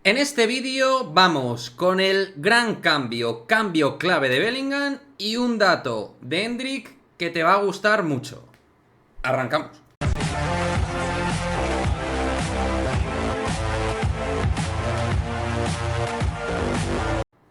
En este vídeo vamos con el gran cambio clave de Bellingham y un dato de Endrick que te va a gustar mucho. Arrancamos.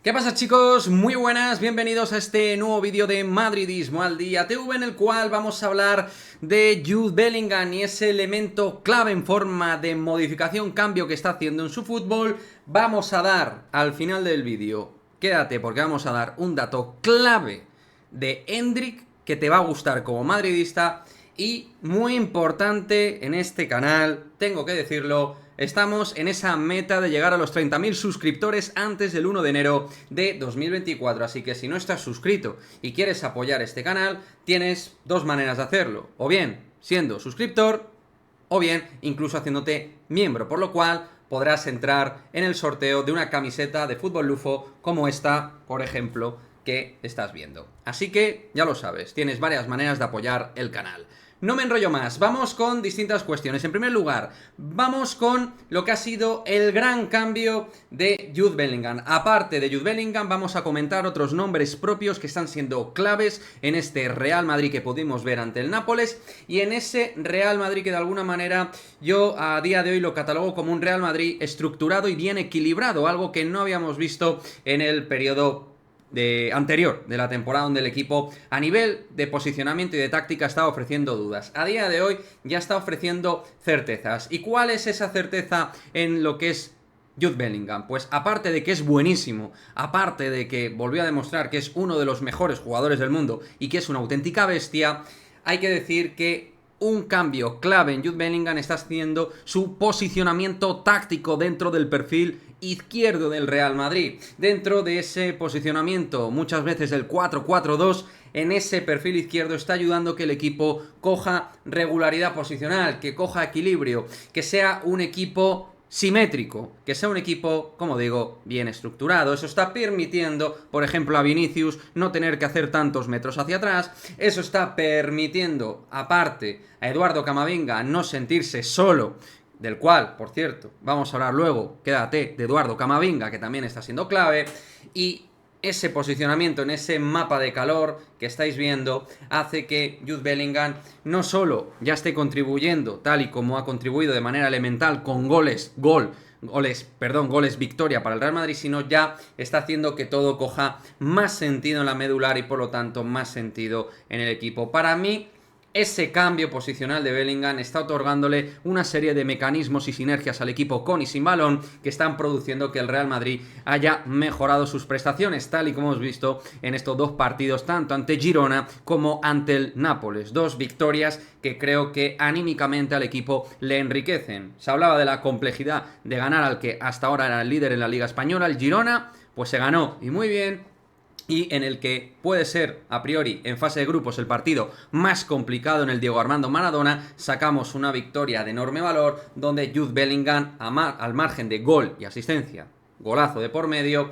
¿Qué pasa, chicos? Muy buenas, bienvenidos a este nuevo vídeo de Madridismo al Día TV, en el cual vamos a hablar de Jude Bellingham y ese elemento clave en forma de modificación, cambio que está haciendo en su fútbol. Vamos a dar al final del vídeo, quédate porque vamos a dar un dato clave de Endrick que te va a gustar como madridista. Y muy importante en este canal, tengo que decirlo, estamos en esa meta de llegar a los 30.000 suscriptores antes del 1 de enero de 2024, así que si no estás suscrito y quieres apoyar este canal, tienes dos maneras de hacerlo, o bien siendo suscriptor, o bien incluso haciéndote miembro, por lo cual podrás entrar en el sorteo de una camiseta de fútbol lufo como esta, por ejemplo, que estás viendo. Así que ya lo sabes, tienes varias maneras de apoyar el canal. No me enrollo más, vamos con distintas cuestiones. En primer lugar, vamos con lo que ha sido el gran cambio de Jude Bellingham. Aparte de Jude Bellingham, vamos a comentar otros nombres propios que están siendo claves en este Real Madrid que pudimos ver ante el Nápoles, y en ese Real Madrid que de alguna manera yo a día de hoy lo catalogo como un Real Madrid estructurado y bien equilibrado, algo que no habíamos visto en el periodo anterior de la temporada, donde el equipo a nivel de posicionamiento y de táctica estaba ofreciendo dudas. A día de hoy ya está ofreciendo certezas. ¿Y cuál es esa certeza en lo que es Jude Bellingham? Pues aparte de que es buenísimo, aparte de que volvió a demostrar que es uno de los mejores jugadores del mundo y que es una auténtica bestia, hay que decir que un cambio clave en Jude Bellingham está haciendo su posicionamiento táctico dentro del perfil izquierdo del Real Madrid. Dentro de ese posicionamiento, muchas veces del 4-4-2, en ese perfil izquierdo está ayudando que el equipo coja regularidad posicional, que coja equilibrio, que sea un equipo simétrico, que sea un equipo, como digo, bien estructurado. Eso está permitiendo, por ejemplo, a Vinicius no tener que hacer tantos metros hacia atrás. Eso está permitiendo, aparte, a Eduardo Camavinga no sentirse solo, del cual, por cierto, vamos a hablar luego, quédate, de Eduardo Camavinga, que también está siendo clave. Y ese posicionamiento en ese mapa de calor que estáis viendo hace que Jude Bellingham no solo ya esté contribuyendo tal y como ha contribuido de manera elemental con goles victoria para el Real Madrid, sino ya está haciendo que todo coja más sentido en la medular y por lo tanto más sentido en el equipo. Para mí, ese cambio posicional de Bellingham está otorgándole una serie de mecanismos y sinergias al equipo con y sin balón que están produciendo que el Real Madrid haya mejorado sus prestaciones, tal y como hemos visto en estos dos partidos, tanto ante Girona como ante el Nápoles. Dos victorias que creo que anímicamente al equipo le enriquecen. Se hablaba de la complejidad de ganar al que hasta ahora era el líder en la Liga Española, el Girona, pues se ganó y muy bien, y en el que puede ser, a priori, en fase de grupos, el partido más complicado en el Diego Armando Maradona, sacamos una victoria de enorme valor, donde Jude Bellingham, al margen de gol y asistencia, golazo de por medio,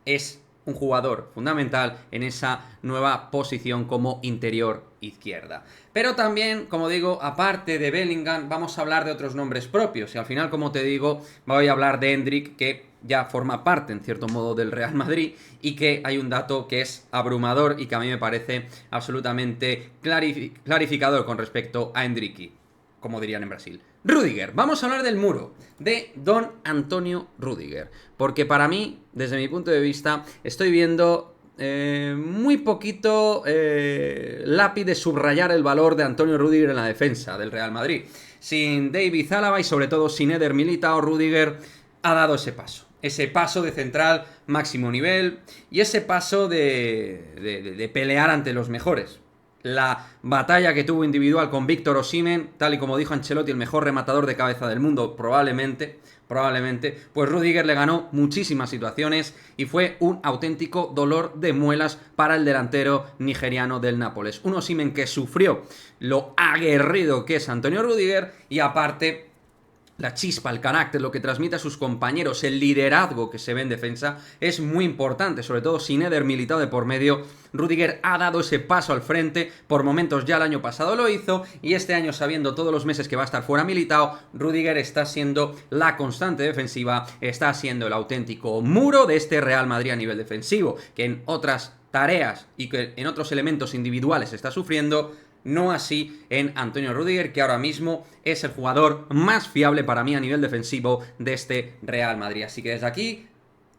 es un jugador fundamental en esa nueva posición como interior izquierda. Pero también, como digo, aparte de Bellingham, vamos a hablar de otros nombres propios. Y al final, como te digo, voy a hablar de Endrick, que ya forma parte, en cierto modo, del Real Madrid, y que hay un dato que es abrumador y que a mí me parece absolutamente clarificador con respecto a Endrick, como dirían en Brasil. Rüdiger, vamos a hablar del muro, de Don Antonio Rüdiger, porque para mí, desde mi punto de vista, estoy viendo muy poquito lápiz de subrayar el valor de Antonio Rüdiger en la defensa del Real Madrid. Sin David Alaba y sobre todo sin Eder Militao, Rüdiger ha dado ese paso de central máximo nivel y ese paso de pelear ante los mejores. La batalla que tuvo individual con Víctor Osimhen, tal y como dijo Ancelotti, el mejor rematador de cabeza del mundo, probablemente, pues Rüdiger le ganó muchísimas situaciones y fue un auténtico dolor de muelas para el delantero nigeriano del Nápoles. Un Osimhen que sufrió lo aguerrido que es Antonio Rüdiger y aparte la chispa, el carácter, lo que transmite a sus compañeros, el liderazgo que se ve en defensa es muy importante, sobre todo sin Eder Militao de por medio. Rüdiger ha dado ese paso al frente, por momentos ya el año pasado lo hizo, y este año, sabiendo todos los meses que va a estar fuera Militao, Rüdiger está siendo la constante defensiva, está siendo el auténtico muro de este Real Madrid a nivel defensivo, que en otras tareas y que en otros elementos individuales está sufriendo. No así en Antonio Rüdiger, que ahora mismo es el jugador más fiable para mí a nivel defensivo de este Real Madrid. Así que desde aquí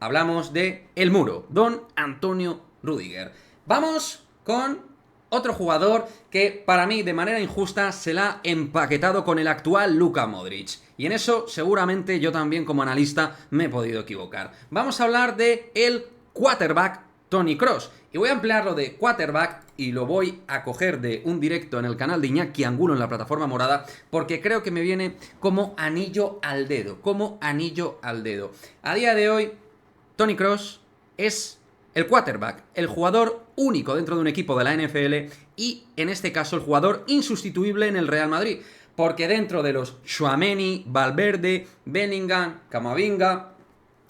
hablamos de el muro, don Antonio Rüdiger. Vamos con otro jugador que para mí de manera injusta se la ha empaquetado con el actual Luka Modric. Y en eso seguramente yo también como analista me he podido equivocar. Vamos a hablar de el quarterback Toni Kroos. Y voy a emplearlo de quarterback y lo voy a coger de un directo en el canal de Iñaki Angulo en la plataforma morada, porque creo que me viene como anillo al dedo, como anillo al dedo. A día de hoy, Toni Kroos es el quarterback, el jugador único dentro de un equipo de la NFL y, en este caso, el jugador insustituible en el Real Madrid. Porque dentro de los Tchouaméni, Valverde, Bellingham, Camavinga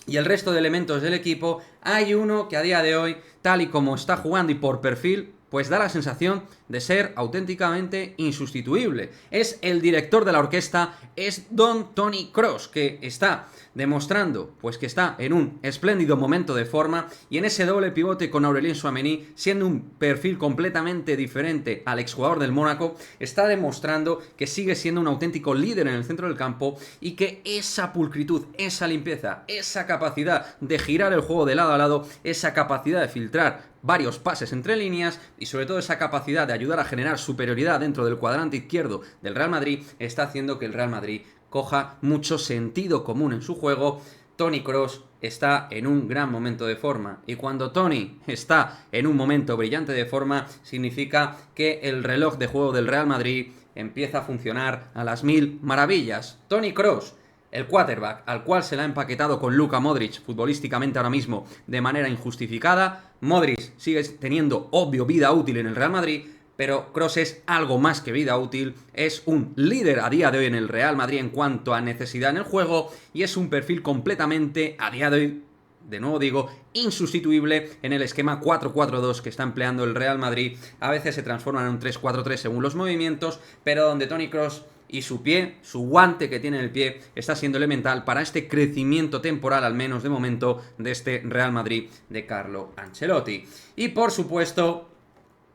y el resto de elementos del equipo, hay uno que a día de hoy, tal y como está jugando y por perfil, pues da la sensación de ser auténticamente insustituible. Es el director de la orquesta, es don Toni Kroos, que está demostrando pues que está en un espléndido momento de forma, y en ese doble pivote con Aurélien Tchouaméni, siendo un perfil completamente diferente al exjugador del Mónaco, está demostrando que sigue siendo un auténtico líder en el centro del campo y que esa pulcritud, esa limpieza, esa capacidad de girar el juego de lado a lado, esa capacidad de filtrar varios pases entre líneas y sobre todo esa capacidad de ayudar a generar superioridad dentro del cuadrante izquierdo del Real Madrid está haciendo que el Real Madrid coja mucho sentido común en su juego. Toni Kroos está en un gran momento de forma, y cuando Toni está en un momento brillante de forma significa que el reloj de juego del Real Madrid empieza a funcionar a las mil maravillas. Toni Kroos, el quarterback al cual se le ha empaquetado con Luka Modric futbolísticamente ahora mismo de manera injustificada. Modric sigue teniendo obvio vida útil en el Real Madrid, pero Kroos es algo más que vida útil, es un líder a día de hoy en el Real Madrid en cuanto a necesidad en el juego y es un perfil completamente a día de hoy, de nuevo digo, insustituible en el esquema 4-4-2 que está empleando el Real Madrid. A veces se transforma en un 3-4-3 según los movimientos, pero donde Toni Kroos y su pie, su guante que tiene en el pie, está siendo elemental para este crecimiento temporal, al menos de momento, de este Real Madrid de Carlo Ancelotti. Y por supuesto,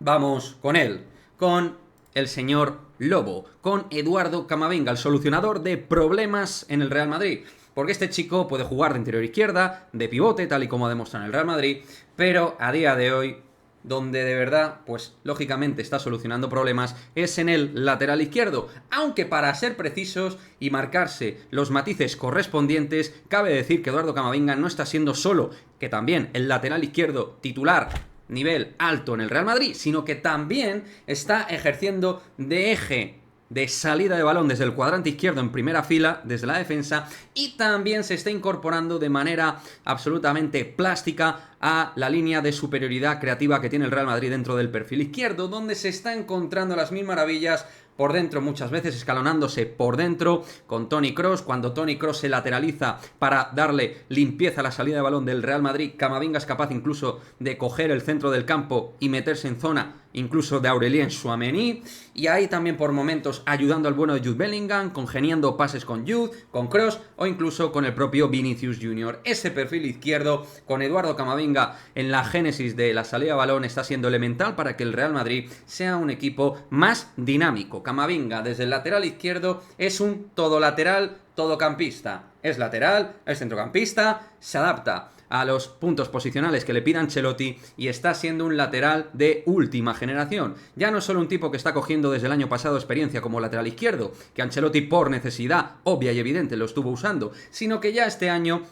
vamos con él, con el señor Lobo, con Eduardo Camavinga, el solucionador de problemas en el Real Madrid. Porque este chico puede jugar de interior izquierda, de pivote, tal y como ha demostrado en el Real Madrid, pero a día de hoy, donde de verdad, pues lógicamente está solucionando problemas, es en el lateral izquierdo. Aunque para ser precisos y marcarse los matices correspondientes, cabe decir que Eduardo Camavinga no está siendo solo, que también el lateral izquierdo titular nivel alto en el Real Madrid, sino que también está ejerciendo de eje de salida de balón desde el cuadrante izquierdo en primera fila, desde la defensa, y también se está incorporando de manera absolutamente plástica a la línea de superioridad creativa que tiene el Real Madrid dentro del perfil izquierdo, donde se está encontrando las mil maravillas por dentro, muchas veces escalonándose por dentro con Toni Kroos. Cuando Toni Kroos se lateraliza para darle limpieza a la salida de balón del Real Madrid, Camavinga es capaz incluso de coger el centro del campo y meterse en zona incluso de Aurélien Tchouaméni, y ahí también por momentos ayudando al bueno de Jude Bellingham, congeniando pases con Jude, con Kroos o incluso con el propio Vinicius Junior. Ese perfil izquierdo con Eduardo Camavinga en la génesis de la salida de balón está siendo elemental para que el Real Madrid sea un equipo más dinámico. Camavinga desde el lateral izquierdo es un todo lateral, todocampista. Es lateral, es centrocampista, se adapta a los puntos posicionales que le pida Ancelotti y está siendo un lateral de última generación. Ya no es solo un tipo que está cogiendo desde el año pasado experiencia como lateral izquierdo, que Ancelotti por necesidad obvia y evidente lo estuvo usando, sino que ya este año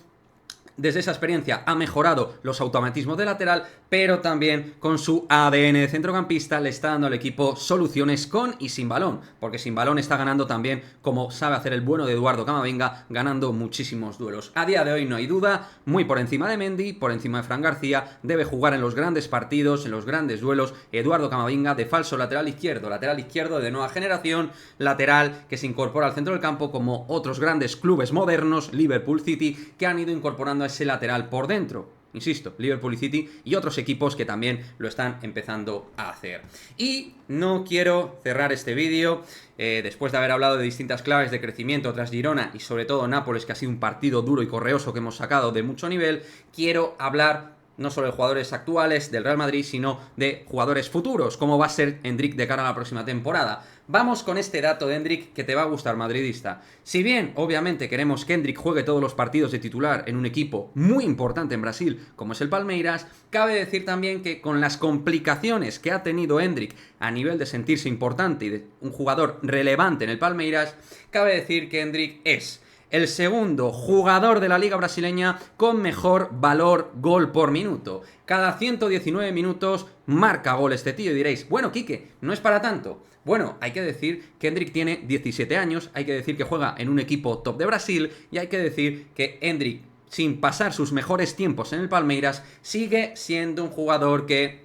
desde esa experiencia ha mejorado los automatismos de lateral, pero también con su ADN de centrocampista le está dando al equipo soluciones con y sin balón, porque sin balón está ganando también como sabe hacer el bueno de Eduardo Camavinga, ganando muchísimos duelos. A día de hoy no hay duda, muy por encima de Mendy, por encima de Fran García, debe jugar en los grandes partidos, en los grandes duelos, Eduardo Camavinga de falso lateral izquierdo de nueva generación, lateral que se incorpora al centro del campo como otros grandes clubes modernos, Liverpool, City, que han ido incorporando ese lateral por dentro. Insisto, Liverpool y City y otros equipos que también lo están empezando a hacer. Y no quiero cerrar este vídeo después de haber hablado de distintas claves de crecimiento tras Girona y sobre todo Nápoles, que ha sido un partido duro y correoso que hemos sacado de mucho nivel. Quiero hablar no solo de jugadores actuales del Real Madrid, sino de jugadores futuros, como va a ser Endrick de cara a la próxima temporada. Vamos con este dato de Endrick que te va a gustar, madridista. Si bien, obviamente, queremos que Endrick juegue todos los partidos de titular en un equipo muy importante en Brasil, como es el Palmeiras, cabe decir también que con las complicaciones que ha tenido Endrick a nivel de sentirse importante y de un jugador relevante en el Palmeiras, cabe decir que Endrick es el segundo jugador de la liga brasileña con mejor valor gol por minuto. Cada 119 minutos marca gol este tío y diréis, bueno, Quique, no es para tanto. Bueno, hay que decir que Endrick tiene 17 años, hay que decir que juega en un equipo top de Brasil y hay que decir que Endrick, sin pasar sus mejores tiempos en el Palmeiras, sigue siendo un jugador que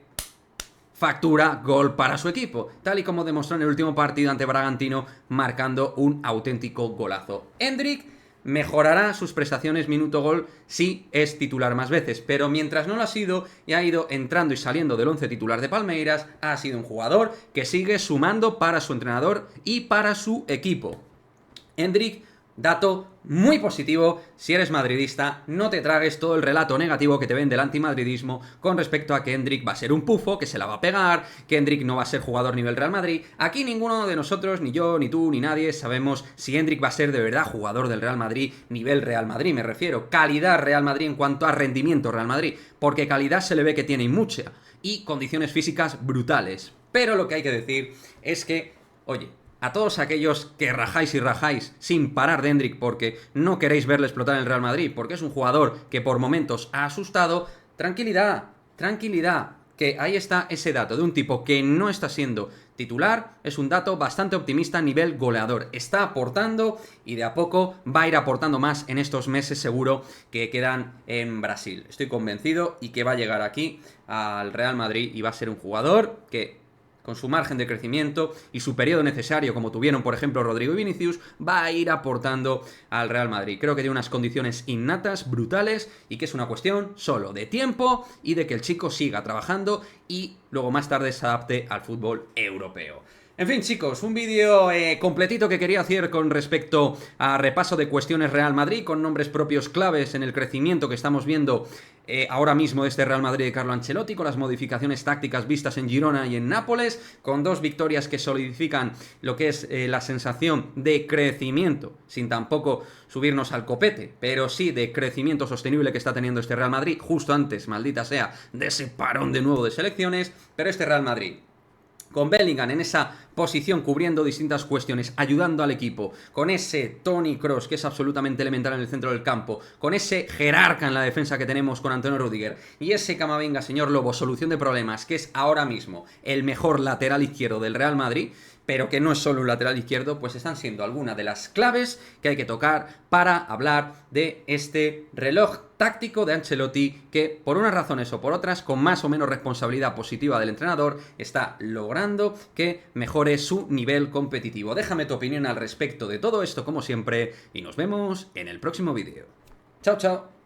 factura gol para su equipo, tal y como demostró en el último partido ante Bragantino, marcando un auténtico golazo. Endrick mejorará sus prestaciones minuto-gol si es titular más veces, pero mientras no lo ha sido y ha ido entrando y saliendo del 11 titular de Palmeiras, ha sido un jugador que sigue sumando para su entrenador y para su equipo. Endrick, dato muy positivo, si eres madridista, no te tragues todo el relato negativo que te vende el antimadridismo con respecto a que Endrick va a ser un pufo, que se la va a pegar, que Endrick no va a ser jugador nivel Real Madrid. Aquí ninguno de nosotros, ni yo, ni tú, ni nadie, sabemos si Endrick va a ser de verdad jugador del Real Madrid, nivel Real Madrid, me refiero, calidad Real Madrid en cuanto a rendimiento Real Madrid, porque calidad se le ve que tiene mucha, y condiciones físicas brutales. Pero lo que hay que decir es que, oye, a todos aquellos que rajáis y rajáis sin parar de Endrick porque no queréis verle explotar en el Real Madrid, porque es un jugador que por momentos ha asustado, tranquilidad, tranquilidad, que ahí está ese dato de un tipo que no está siendo titular, es un dato bastante optimista a nivel goleador, está aportando y de a poco va a ir aportando más en estos meses seguro que quedan en Brasil. Estoy convencido y que va a llegar aquí al Real Madrid y va a ser un jugador que, con su margen de crecimiento y su periodo necesario, como tuvieron por ejemplo Rodrigo y Vinicius, va a ir aportando al Real Madrid. Creo que tiene unas condiciones innatas, brutales, y que es una cuestión solo de tiempo y de que el chico siga trabajando y luego más tarde se adapte al fútbol europeo. En fin, chicos, un vídeo completito que quería hacer con respecto a repaso de cuestiones Real Madrid, con nombres propios claves en el crecimiento que estamos viendo ahora mismo de este Real Madrid de Carlo Ancelotti, con las modificaciones tácticas vistas en Girona y en Nápoles, con dos victorias que solidifican lo que es la sensación de crecimiento, sin tampoco subirnos al copete, pero sí de crecimiento sostenible que está teniendo este Real Madrid, justo antes, maldita sea, de ese parón de nuevo de selecciones, pero este Real Madrid, con Bellingham en esa posición cubriendo distintas cuestiones, ayudando al equipo, con ese Toni Kroos que es absolutamente elemental en el centro del campo, con ese jerarca en la defensa que tenemos con Antonio Rüdiger y ese Camavinga, señor Lobo, solución de problemas, que es ahora mismo el mejor lateral izquierdo del Real Madrid, pero que no es solo un lateral izquierdo, pues están siendo algunas de las claves que hay que tocar para hablar de este reloj táctico de Ancelotti que, por unas razones o por otras, con más o menos responsabilidad positiva del entrenador, está logrando que mejore su nivel competitivo. Déjame tu opinión al respecto de todo esto, como siempre, y nos vemos en el próximo vídeo. Chao, chao.